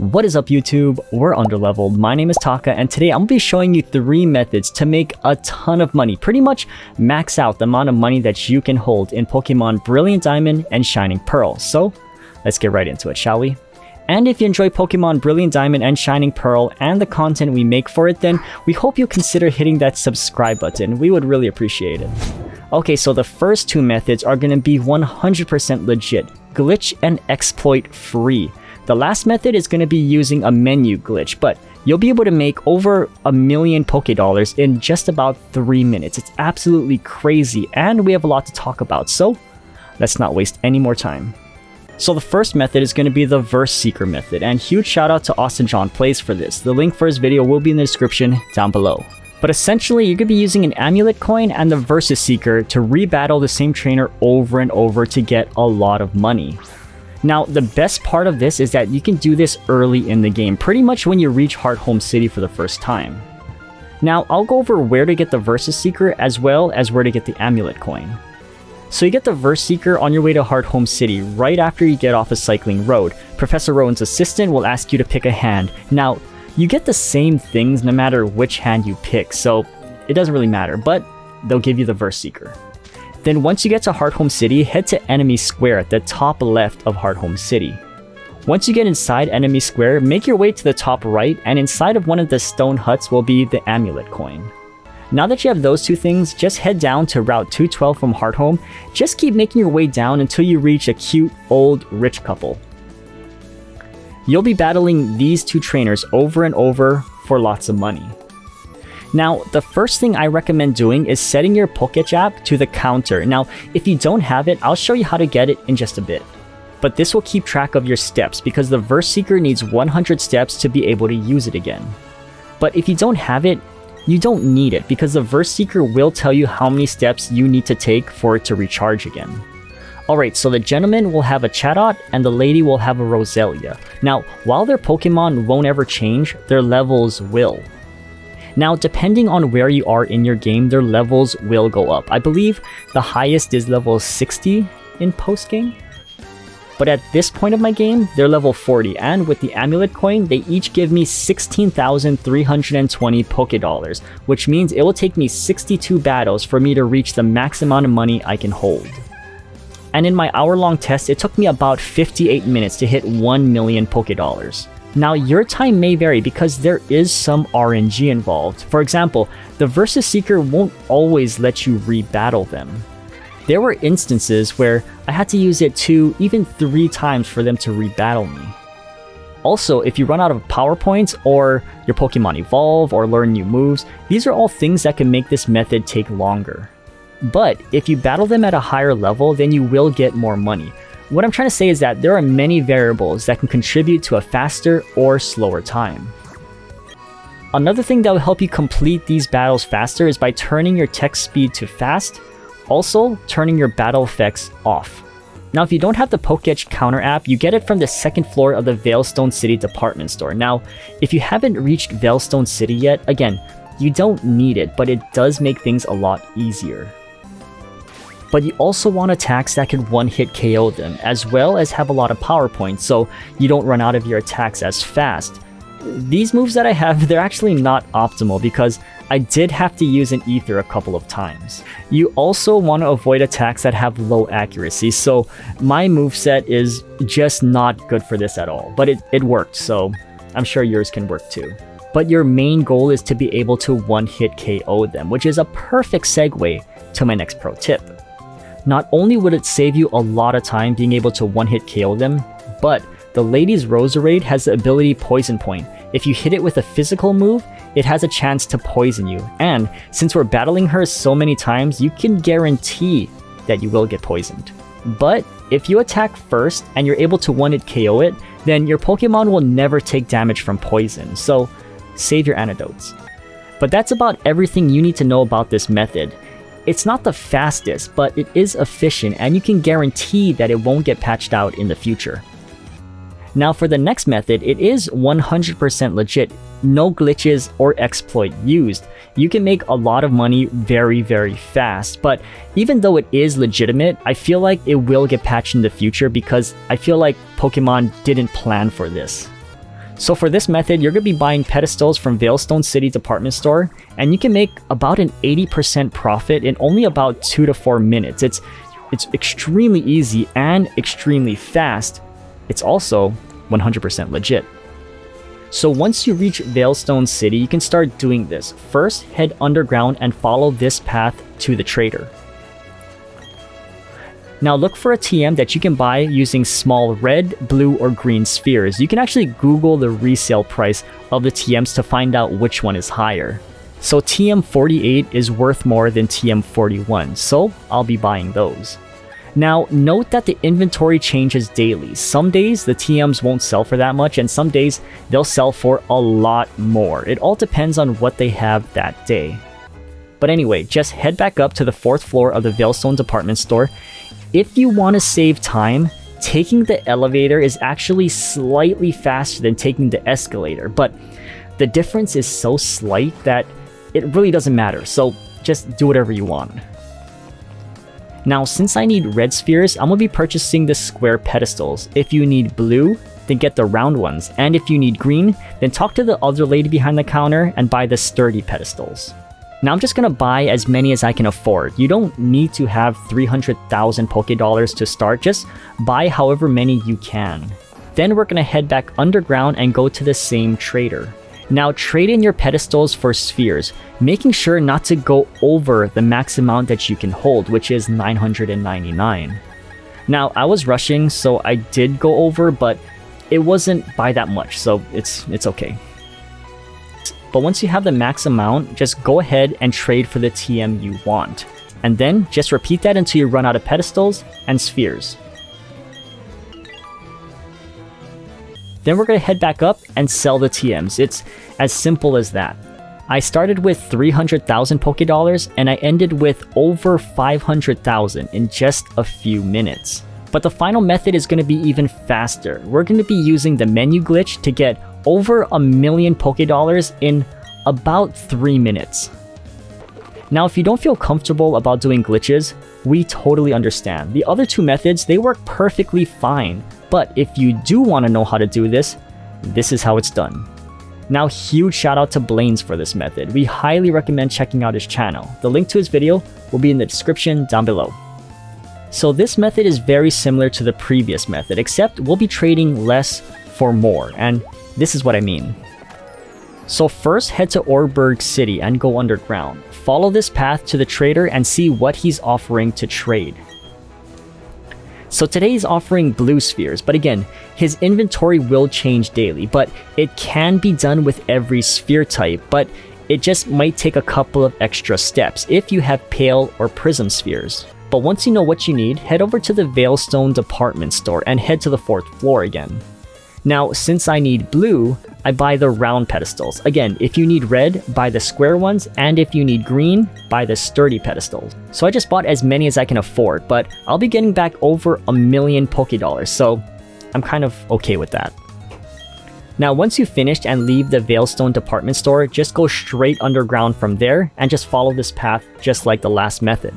What is up YouTube? We're underleveled. My name is Taka and today I'm going to be showing you 3 methods to make a ton of money. Pretty much max out the amount of money that you can hold in Pokemon Brilliant Diamond and Shining Pearl. So let's get right into it, shall we? And if you enjoy Pokemon Brilliant Diamond and Shining Pearl and the content we make for it, then we hope you'll consider hitting that subscribe button. We would really appreciate it. Okay, so the first 2 methods are going to be 100% legit, glitch and exploit free. The last method is going to be using a menu glitch, but you'll be able to make over 1 million Pokédollars in just about 3 minutes. It's absolutely crazy, and we have a lot to talk about, so let's not waste any more time. So the first method is going to be the Verse Seeker method, and huge shout out to Austin John Plays for this. The link for his video will be in the description down below. But essentially, you're going to be using an Amulet Coin and the Versus Seeker to re-battle the same trainer over and over to get a lot of money. Now, the best part of this is that you can do this early in the game, pretty much when you reach Hearthome City for the first time. Now, I'll go over where to get the Versus Seeker as well as where to get the Amulet Coin. So you get the Verse Seeker on your way to Hearthome City right after you get off a cycling road. Professor Rowan's assistant will ask you to pick a hand. Now, you get the same things no matter which hand you pick, so it doesn't really matter, but they'll give you the Verse Seeker. Then once you get to Hearthome City, head to Enemy Square at the top left of Hearthome City. Once you get inside Enemy Square, make your way to the top right, and inside of one of the stone huts will be the Amulet Coin. Now that you have those 2 things, just head down to Route 212 from Hearthome. Just keep making your way down until you reach a cute, old, rich couple. You'll be battling these 2 trainers over and over for lots of money. Now, the first thing I recommend doing is setting your Poketch app to the counter. Now, if you don't have it, I'll show you how to get it in just a bit. But this will keep track of your steps because the Verse Seeker needs 100 steps to be able to use it again. But if you don't have it, you don't need it because the Verse Seeker will tell you how many steps you need to take for it to recharge again. Alright, so the gentleman will have a Chatot and the lady will have a Roselia. Now, while their Pokemon won't ever change, their levels will. Now, depending on where you are in your game, their levels will go up. I believe the highest is level 60 in post-game. But at this point of my game, they're level 40, and with the Amulet Coin, they each give me 16,320 Pokédollars, which means it will take me 62 battles for me to reach the max amount of money I can hold. And in my hour-long test, it took me about 58 minutes to hit 1 million Pokédollars. Now, your time may vary because there is some RNG involved. For example, the Versus Seeker won't always let you re-battle them. There were instances where I had to use it 2, even 3 times for them to re-battle me. Also, if you run out of power points or your Pokemon evolve or learn new moves, these are all things that can make this method take longer. But if you battle them at a higher level, then you will get more money. What I'm trying to say is that there are many variables that can contribute to a faster or slower time. Another thing that will help you complete these battles faster is by turning your text speed to fast, also turning your battle effects off. Now, if you don't have the Poketch counter app, you get it from the 2nd floor of the Veilstone City department store. Now, if you haven't reached Veilstone City yet, again, you don't need it, but it does make things a lot easier. But you also want attacks that can one-hit KO them, as well as have a lot of power points, so you don't run out of your attacks as fast. These moves that I have, they're actually not optimal because I did have to use an Ether a couple of times. You also want to avoid attacks that have low accuracy, so my moveset is just not good for this at all. But it worked, so I'm sure yours can work too. But your main goal is to be able to one-hit KO them, which is a perfect segue to my next pro tip. Not only would it save you a lot of time being able to one-hit KO them, but the Lady's Roserade has the ability Poison Point. If you hit it with a physical move, it has a chance to poison you, and since we're battling her so many times, you can guarantee that you will get poisoned. But if you attack first and you're able to one-hit KO it, then your Pokemon will never take damage from poison, so save your antidotes. But that's about everything you need to know about this method. It's not the fastest, but it is efficient and you can guarantee that it won't get patched out in the future. Now for the next method, it is 100% legit, no glitches or exploit used. You can make a lot of money very, very fast, but even though it is legitimate, I feel like it will get patched in the future because I feel like Pokemon didn't plan for this. So for this method, you're going to be buying pedestals from Veilstone City department store, and you can make about an 80% profit in only about 2 to 4 minutes. It's extremely easy and extremely fast. It's also 100% legit. So once you reach Veilstone City, you can start doing this. First, head underground and follow this path to the trader. Now look for a TM that you can buy using small red, blue, or green spheres. You can actually Google the resale price of the TMs to find out which one is higher. So TM48 is worth more than TM41, so I'll be buying those. Now note that the inventory changes daily. Some days the TMs won't sell for that much, and some days they'll sell for a lot more. It all depends on what they have that day. But anyway, just head back up to the 4th floor of the Veilstone department store. If you want to save time, taking the elevator is actually slightly faster than taking the escalator, but the difference is so slight that it really doesn't matter, so just do whatever you want. Now, since I need red spheres, I'm going to be purchasing the square pedestals. If you need blue, then get the round ones, and if you need green, then talk to the other lady behind the counter and buy the sturdy pedestals. Now I'm just going to buy as many as I can afford. You don't need to have 300,000 Pokédollars to start, just buy however many you can. Then we're going to head back underground and go to the same trader. Now trade in your pedestals for spheres, making sure not to go over the max amount that you can hold, which is 999. Now I was rushing, so I did go over, but it wasn't by that much, so it's okay. But once you have the max amount, just go ahead and trade for the TM you want. And then just repeat that until you run out of pedestals and spheres. Then we're going to head back up and sell the TMs. It's as simple as that. I started with 300,000 Pokédollars and I ended with over 500,000 in just a few minutes. But the final method is going to be even faster. We're going to be using the menu glitch to get over 1,000,000 Pokédollars in about 3 minutes. Now, if you don't feel comfortable about doing glitches, we totally understand. The other two methods, they work perfectly fine. But if you do want to know how to do this, this is how it's done. Now, huge shout out to Blaines for this method. We highly recommend checking out his channel. The link to his video will be in the description down below. So this method is very similar to the previous method, except we'll be trading less for more, and this is what I mean. So first, head to Orberg City and go underground. Follow this path to the trader and see what he's offering to trade. So today he's offering blue spheres, but again, his inventory will change daily, but it can be done with every sphere type, but it just might take a couple of extra steps if you have pale or prism spheres. But once you know what you need, head over to the Veilstone department store and head to the 4th floor again. Now, since I need blue, I buy the round pedestals. Again, if you need red, buy the square ones, and if you need green, buy the sturdy pedestals. So I just bought as many as I can afford, but I'll be getting back over 1,000,000 Pokédollars, so I'm kind of okay with that. Now, once you've finished and leave the Veilstone department store, just go straight underground from there and just follow this path just like the last method.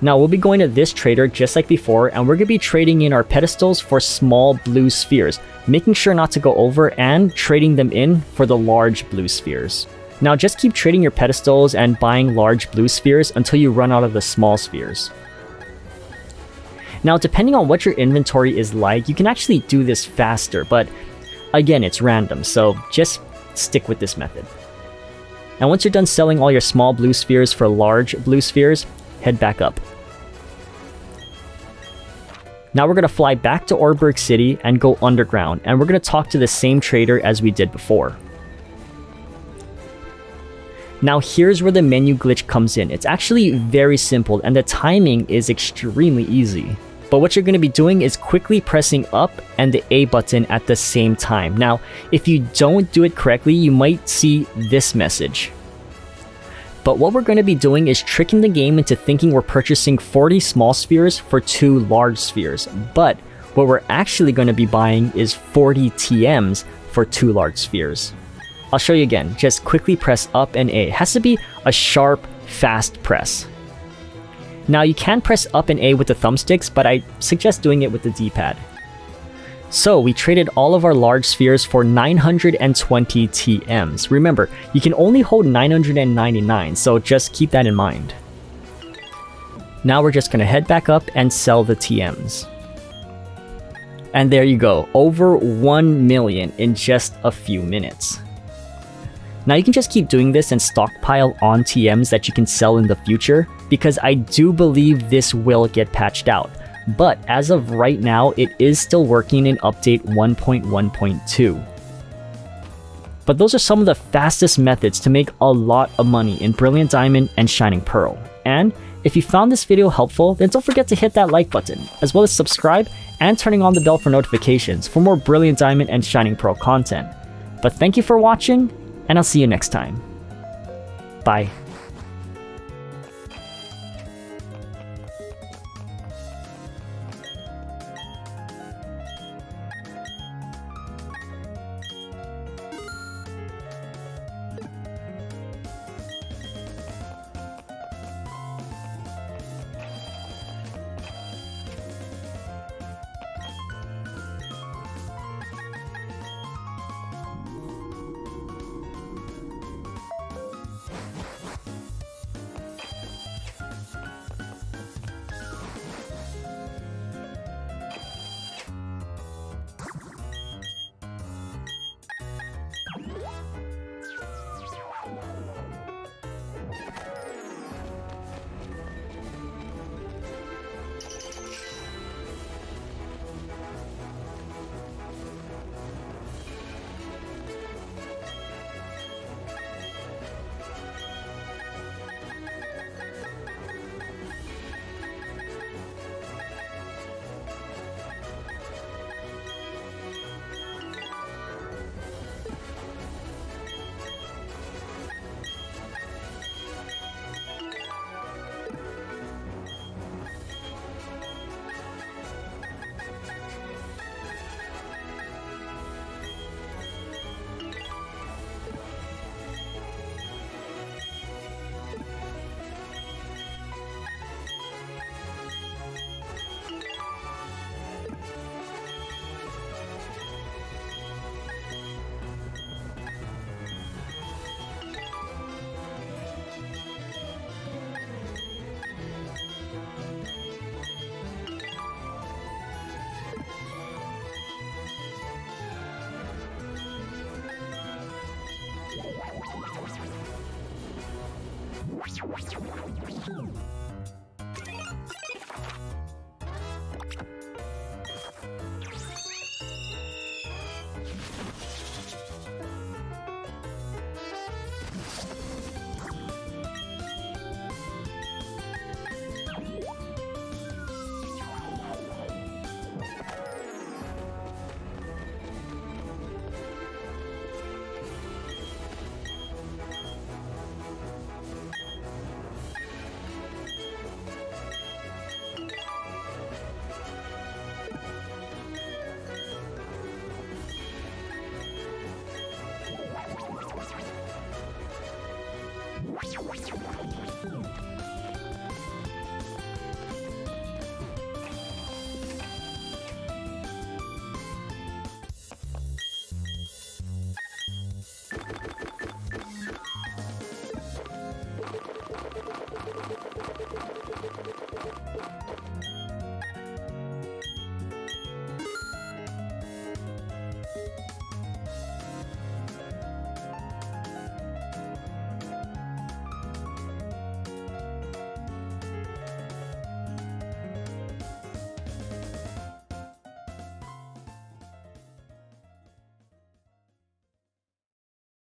Now we'll be going to this trader just like before, and we're going to be trading in our pedestals for small blue spheres, making sure not to go over and trading them in for the large blue spheres. Now just keep trading your pedestals and buying large blue spheres until you run out of the small spheres. Now depending on what your inventory is like, you can actually do this faster, but again, it's random, so just stick with this method. And once you're done selling all your small blue spheres for large blue spheres, head back up. Now we're going to fly back to Orberg City and go underground, and we're going to talk to the same trader as we did before. Now here's where the menu glitch comes in. It's actually very simple and the timing is extremely easy. But what you're going to be doing is quickly pressing up and the A button at the same time. Now, if you don't do it correctly, you might see this message. But what we're going to be doing is tricking the game into thinking we're purchasing 40 small spheres for 2 large spheres. But what we're actually going to be buying is 40 TMs for 2 large spheres. I'll show you again. Just quickly press up and A. It has to be a sharp, fast press. Now you can press up and A with the thumbsticks, but I suggest doing it with the D-pad. So we traded all of our large spheres for 920 TMs. Remember, you can only hold 999, so just keep that in mind. Now we're just gonna head back up and sell the TMs. And there you go, over 1 million in just a few minutes. Now you can just keep doing this and stockpile on TMs that you can sell in the future, because I do believe this will get patched out. But as of right now, it is still working in update 1.1.2. But those are some of the fastest methods to make a lot of money in Brilliant Diamond and Shining Pearl. And if you found this video helpful, then don't forget to hit that like button, as well as subscribe and turning on the bell for notifications for more Brilliant Diamond and Shining Pearl content. But thank you for watching, and I'll see you next time. Bye. What?